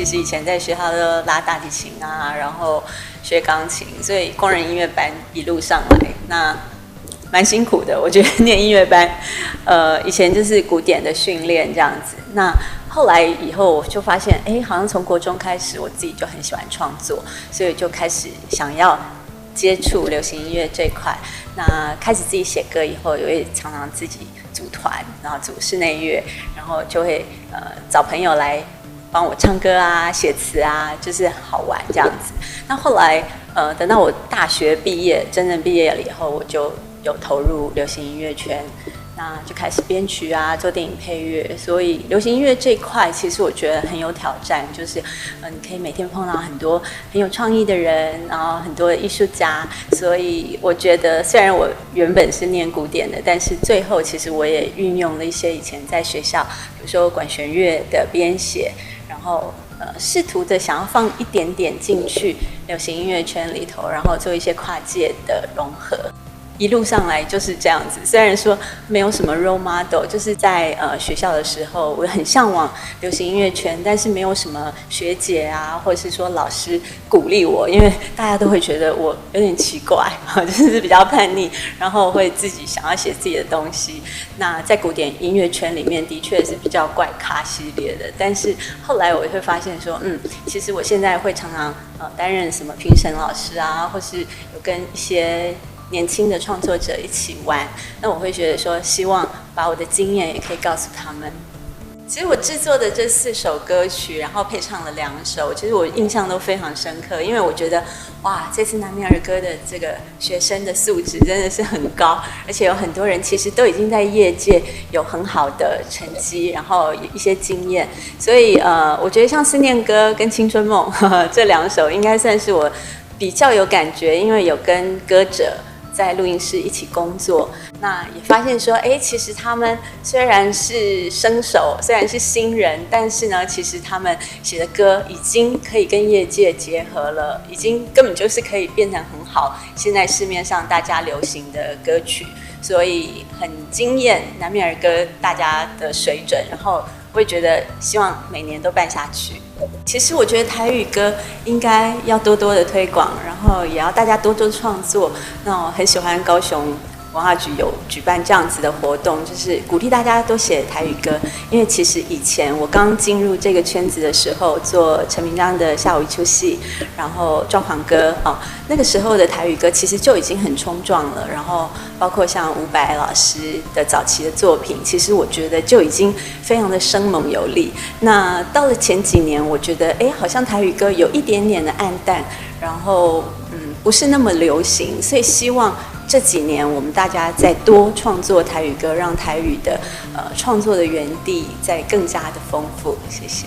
其实以前在学校都拉大提琴啊，然后学钢琴，所以工人音乐班一路上来，那蛮辛苦的。我觉得念音乐班，以前就是古典的训练这样子。那后来以后我就发现，好像从国中开始，我自己就很喜欢创作，所以就开始想要接触流行音乐这一块。那开始自己写歌以后，也会常常自己组团，然后组室内乐，然后就会找朋友来帮我唱歌啊、写词啊，就是好玩这样子。那后来等到我大学毕业，真正毕业了以后，我就有投入流行音乐圈。那就开始编曲啊，做电影配乐，所以流行音乐这一块，其实我觉得很有挑战，就是你可以每天碰到很多很有创意的人，然后很多的艺术家，所以我觉得虽然我原本是念古典的，但是最后其实我也运用了一些以前在学校，比如说管弦乐的编写，然后试图的想要放一点点进去流行音乐圈里头，然后做一些跨界的融合。一路上来就是这样子，虽然说没有什么 role model， 就是在学校的时候，我很向往流行音乐圈，但是没有什么学姐啊，或者是说老师鼓励我，因为大家都会觉得我有点奇怪，就是比较叛逆，然后会自己想要写自己的东西。那在古典音乐圈里面，的确是比较怪咖系列的，但是后来我会发现说，其实我现在会常常担任什么评审老师啊，或是有跟一些年轻的创作者一起玩，那我会觉得说，希望把我的经验也可以告诉他们。其实我制作的这4首歌曲，然后配唱了2首，其实我印象都非常深刻，因为我觉得，哇，这次南米尔歌的这个学生的素质真的是很高，而且有很多人其实都已经在业界有很好的成绩，然后有一些经验，所以我觉得像《思念歌》跟《青春梦》这2首，应该算是我比较有感觉，因为有跟歌者在录音室一起工作，那也发现说，其实他们虽然是生手，虽然是新人，但是呢，其实他们写的歌已经可以跟业界结合了，已经根本就是可以变成很好现在市面上大家流行的歌曲，所以很惊艳南米尔歌大家的水准，然后我也觉得希望每年都办下去。其实我觉得台语歌应该要多多的推广，然后也要大家多多创作。那我很喜欢高雄文化局有举办这样子的活动，就是鼓励大家都写台语歌。因为其实以前我刚进入这个圈子的时候，做陈明章的《下午一出戏》，然后状况歌那个时候的台语歌其实就已经很冲撞了。然后包括像伍佰老师的早期的作品，其实我觉得就已经非常的生猛有力。那到了前几年，我觉得好像台语歌有一点点的暗淡，然后不是那么流行，所以希望这几年我们大家再多创作台语歌，让台语的创作的园地再更加的丰富。谢谢。